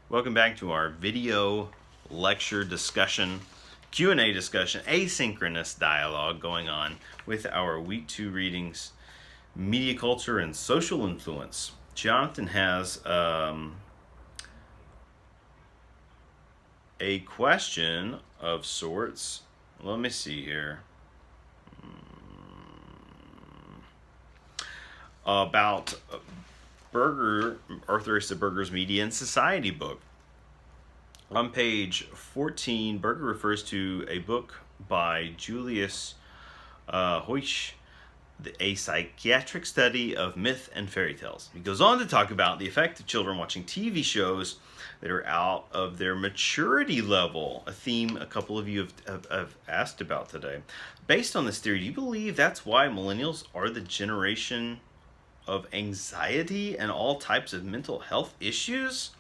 Welcome back to our video lecture discussion, Q&A discussion, asynchronous dialogue going on with our week 2 readings, media culture and social influence. Jonathan has a question of sorts. Let me see here. About Arthur A. Burger's Media and Society book. On page 14, Burger refers to a book by Julius Hoysch, A Psychiatric Study of Myth and Fairy Tales. He goes on to talk about the effect of children watching TV shows that are out of their maturity level, a theme a couple of you have asked about today. Based on this theory, do you believe that's why millennials are the generation of anxiety and all types of mental health issues?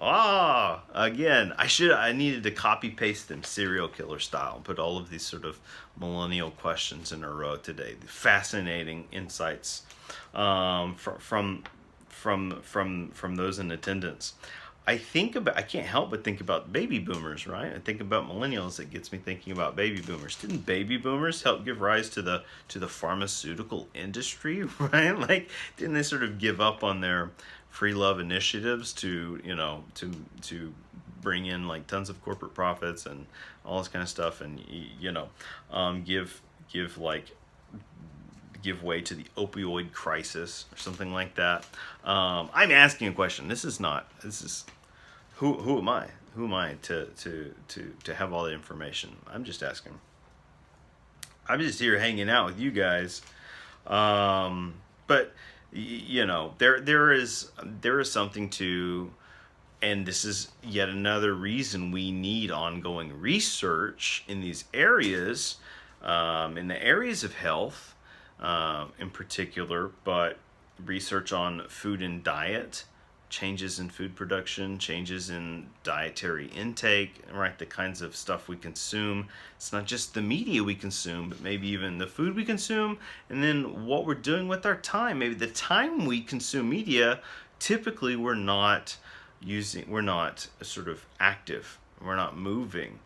Again, I needed to copy paste them serial killer style and put all of these sort of millennial questions in a row today. The fascinating insights from those in attendance. I can't help but think about baby boomers, right? I think about millennials. It gets me thinking about baby boomers. Didn't baby boomers help give rise to the pharmaceutical industry, right? Like, didn't they sort of give up on their free love initiatives to bring in like tons of corporate profits and all this kind of stuff, and give way to the opioid crisis or something like that? I'm asking a question. Who am I? Who am I to have all the information? I'm just asking. I'm just here hanging out with you guys. But there is something to, and this is yet another reason we need ongoing research in these areas, in the areas of health, in particular, but research on food and diet, changes in food production, changes in dietary intake, right? The kinds of stuff we consume. It's not just the media we consume, but maybe even the food we consume, and then what we're doing with our time. Maybe the time we consume media, typically we're not sort of active, we're not moving.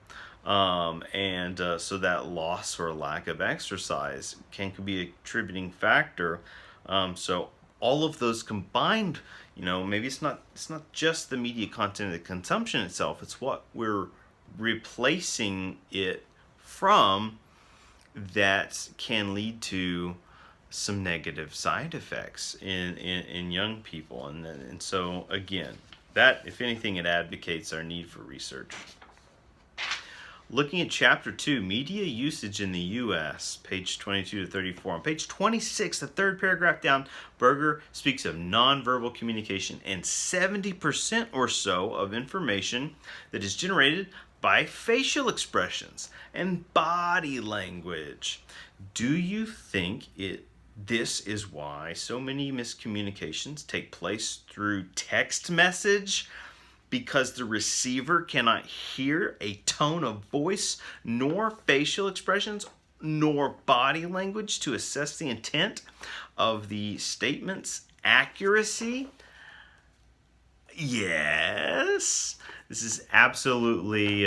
So that loss or lack of exercise could be a contributing factor. So all of those combined, maybe it's not just the media content, the consumption itself, it's what we're replacing it from that can lead to some negative side effects in young people. And so again, that, if anything, it advocates our need for research. Looking at Chapter 2, Media Usage in the U.S., page 22 to 34. On page 26, the third paragraph down, Burger speaks of nonverbal communication and 70% or so of information that is generated by facial expressions and body language. Do you think this is why so many miscommunications take place through text message? Because the receiver cannot hear a tone of voice, nor facial expressions, nor body language to assess the intent of the statement's accuracy? Yes. This is absolutely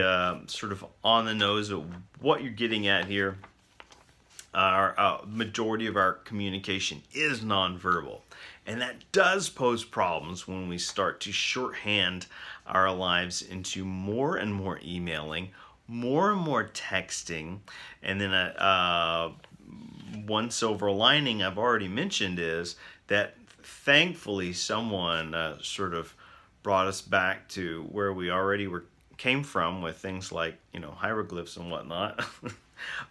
sort of on the nose of what you're getting at here. Our majority of our communication is nonverbal. And that does pose problems when we start to shorthand our lives into more and more emailing, more and more texting. And then one silver lining I've already mentioned is that thankfully someone sort of brought us back to where we already came from with things like, hieroglyphs and whatnot.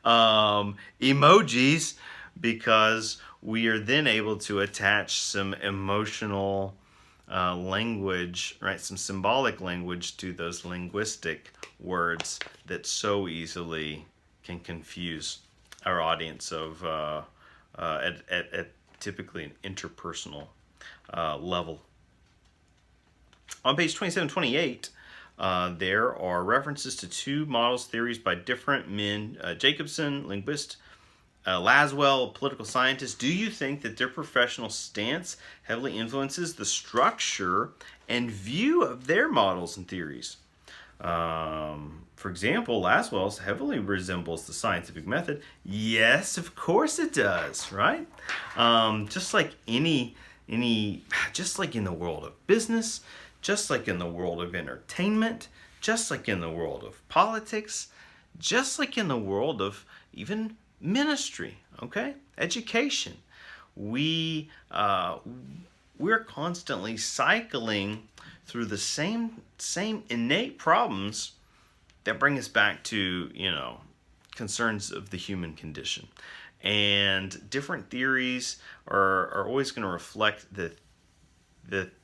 Emojis, because we are then able to attach some emotional language, right? Some symbolic language to those linguistic words that so easily can confuse our audience of at typically an interpersonal level. On page 27-28, there are references to two models, theories by different men, Jacobson, linguist, Laswell, a political scientist, do you think that their professional stance heavily influences the structure and view of their models and theories? For example, Laswell's heavily resembles the scientific method. Yes, of course it does, right? Just like just like in the world of business, just like in the world of entertainment, just like in the world of politics, just like in the world of even ministry, okay? Education. We're constantly cycling through the same innate problems that bring us back to, concerns of the human condition. And different theories are always going to reflect the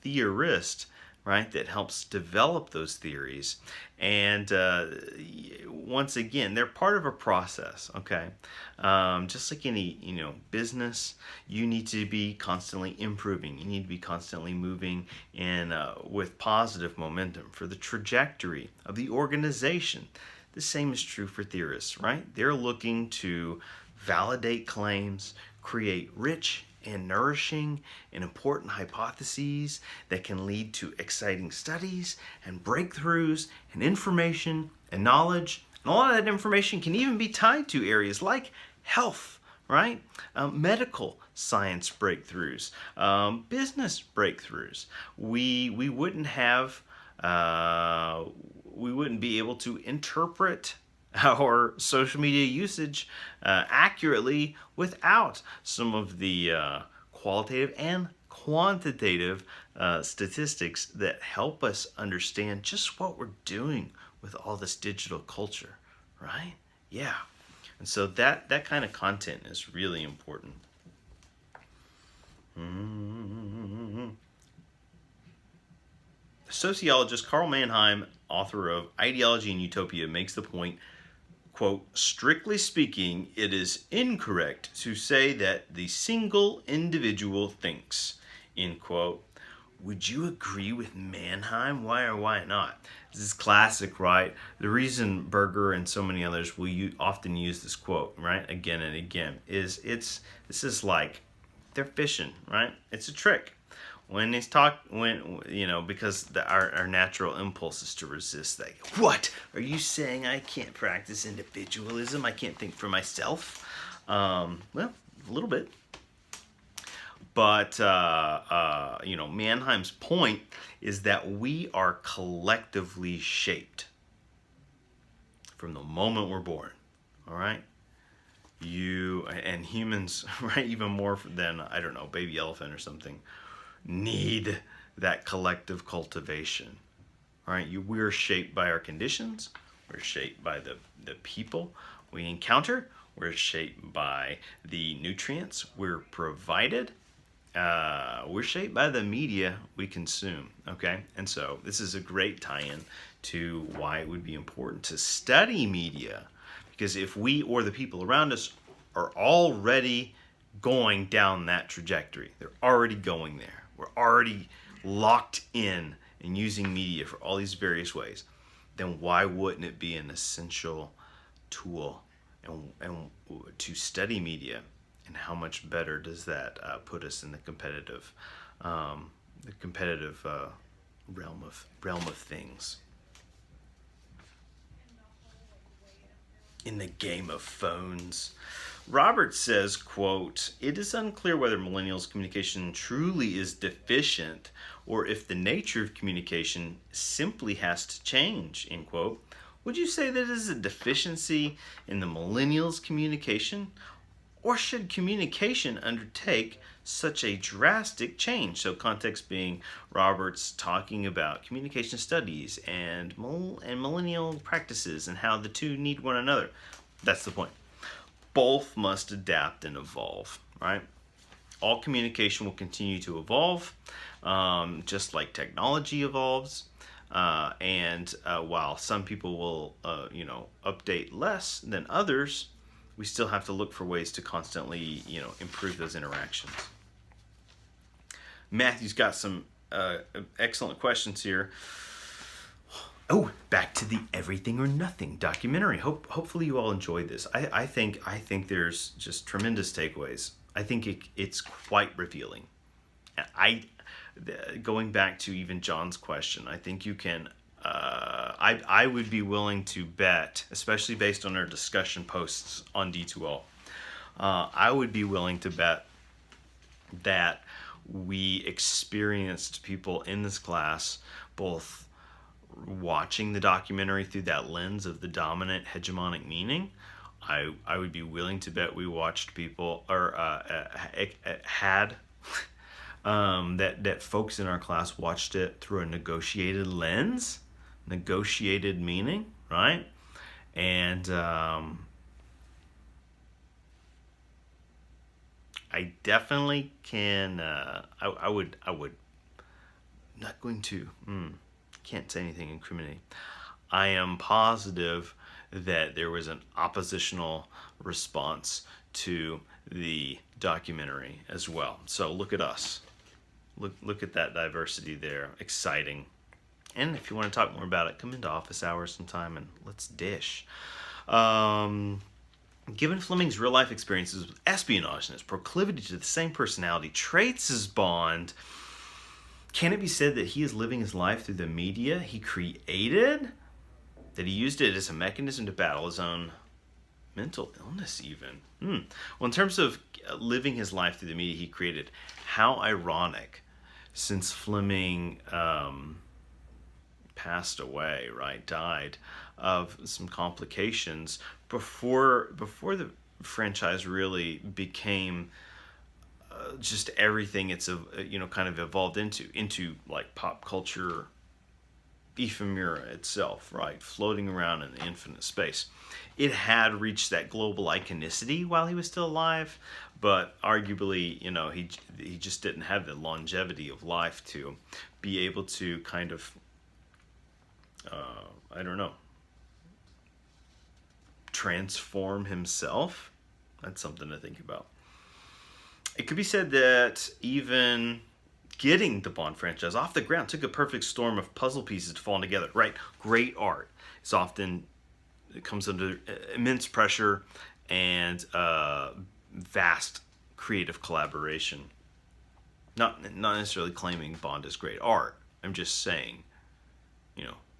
theorist, right, that helps develop those theories. And once again, they're part of a process, okay? Just like any, business, you need to be constantly improving. You need to be constantly moving in with positive momentum for the trajectory of the organization. The same is true for theorists, right? They're looking to validate claims, create rich and nourishing and important hypotheses that can lead to exciting studies and breakthroughs and information and knowledge. And all of that information can even be tied to areas like health, right? Medical science breakthroughs, business breakthroughs. We wouldn't have, we wouldn't be able to interpret our social media usage accurately without some of the qualitative and quantitative statistics that help us understand just what we're doing with all this digital culture, right? Yeah. And so that kind of content is really important. Sociologist Karl Mannheim, author of Ideology and Utopia, makes the point, quote, strictly speaking, it is incorrect to say that the single individual thinks, end quote. Would you agree with Mannheim? Why or why not? This is classic, right? The reason Berger and so many others will often use this quote, right, again and again, is this is like they're fishing, right? It's a trick. When they talk, because our natural impulse is to resist. Like, what? Are you saying I can't practice individualism? I can't think for myself? Well, a little bit. But, Mannheim's point is that we are collectively shaped from the moment we're born, all right? You and humans, right, even more than, I don't know, baby elephant or something, need that collective cultivation. All right, we're shaped by our conditions. We're shaped by the people we encounter. We're shaped by the nutrients we're provided. We're shaped by the media we consume. Okay, and so this is a great tie-in to why it would be important to study media, because if we or the people around us are already going down that trajectory, they're already going there. We're already locked in and using media for all these various ways, then why wouldn't it be an essential tool and to study media? And how much better does that put us in the competitive realm of things? In the game of phones. Robert says, quote, it is unclear whether millennials' communication truly is deficient or if the nature of communication simply has to change, end quote. Would you say that it is a deficiency in the millennials' communication, or should communication undertake such a drastic change? So context being Robert's talking about communication studies and millennial practices and how the two need one another. That's the point. Both must adapt and evolve, right? All communication will continue to evolve, just like technology evolves. And while some people will, update less than others, we still have to look for ways to constantly, improve those interactions. Matthew's got some excellent questions here. Oh, back to the Everything or Nothing documentary. Hopefully you all enjoyed this. I think there's just tremendous takeaways. I think it's quite revealing. Going back to even John's question, I think you can. I would be willing to bet, especially based on our discussion posts on D2L. I would be willing to bet that we experienced people in this class both watching the documentary through that lens of the dominant hegemonic meaning. I would be willing to bet we watched people or had that folks in our class watched it through a negotiated lens, negotiated meaning, right? And I definitely can. I would. Not going to. Can't say anything incriminating. I am positive that there was an oppositional response to the documentary as well. So look at us. Look at that diversity there. Exciting. And if you want to talk more about it, come into office hours sometime and let's dish. Given Fleming's real-life experiences with espionage and his proclivity to the same personality traits as Bond, can it be said that he is living his life through the media he created? That he used it as a mechanism to battle his own mental illness even? Well, in terms of living his life through the media he created, how ironic, since Fleming passed away, right, died of some complications before the franchise really became just everything it's kind of evolved into like pop culture ephemera itself, right, floating around in the infinite space. It had reached that global iconicity while he was still alive, but arguably, he just didn't have the longevity of life to be able to kind of transform himself. That's something to think about. It could be said that even getting the Bond franchise off the ground took a perfect storm of puzzle pieces to fall together, right? Great art. It comes under immense pressure and vast creative collaboration. Not necessarily claiming Bond is great art. I'm just saying,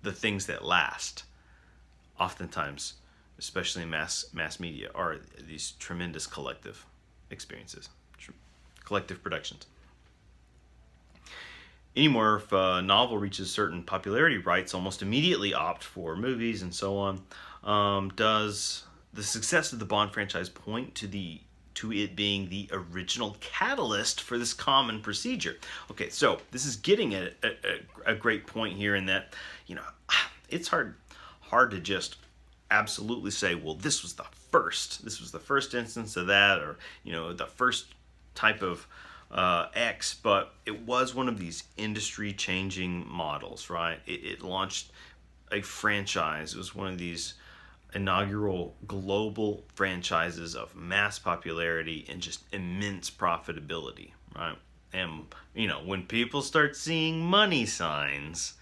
the things that last, oftentimes, especially in mass media, are these tremendous collective experiences, collective productions. Anymore, if a novel reaches certain popularity, rights almost immediately opt for movies and so on. Does the success of the Bond franchise point to it being the original catalyst for this common procedure? Okay, so this is getting at a great point here in that, it's hard to just absolutely say, well, this was the first instance of that, or the first type of X, but it was one of these industry changing models, right? It launched a franchise. It was one of these inaugural global franchises of mass popularity and just immense profitability, right? And when people start seeing money signs,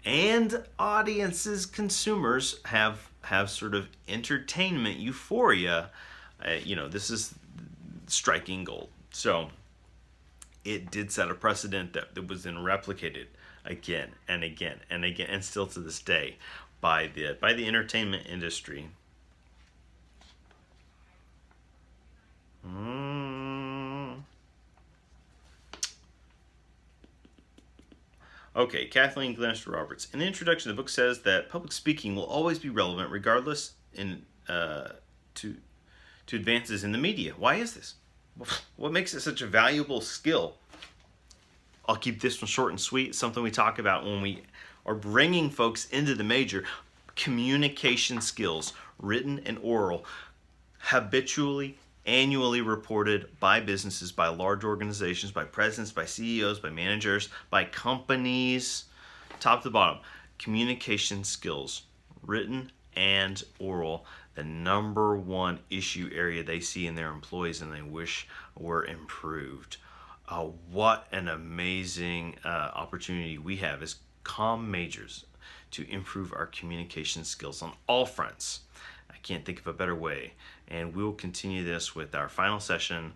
and audiences, consumers have sort of entertainment euphoria, this is striking gold. So it did set a precedent that was then replicated again and again and again, and still to this day by the entertainment industry. Okay, Kathleen Glenister Roberts. In the introduction, the book says that public speaking will always be relevant, regardless to advances in the media. Why is this? What makes it such a valuable skill? I'll keep this one short and sweet. It's something we talk about when we are bringing folks into the major. Communication skills, written and oral, habitually, annually reported by businesses, by large organizations, by presidents, by CEOs, by managers, by companies, top to bottom. Communication skills, written and oral, the number one issue area they see in their employees and they wish were improved. What an amazing opportunity we have as comm majors, to improve our communication skills on all fronts. I can't think of a better way. And we'll continue this with our final session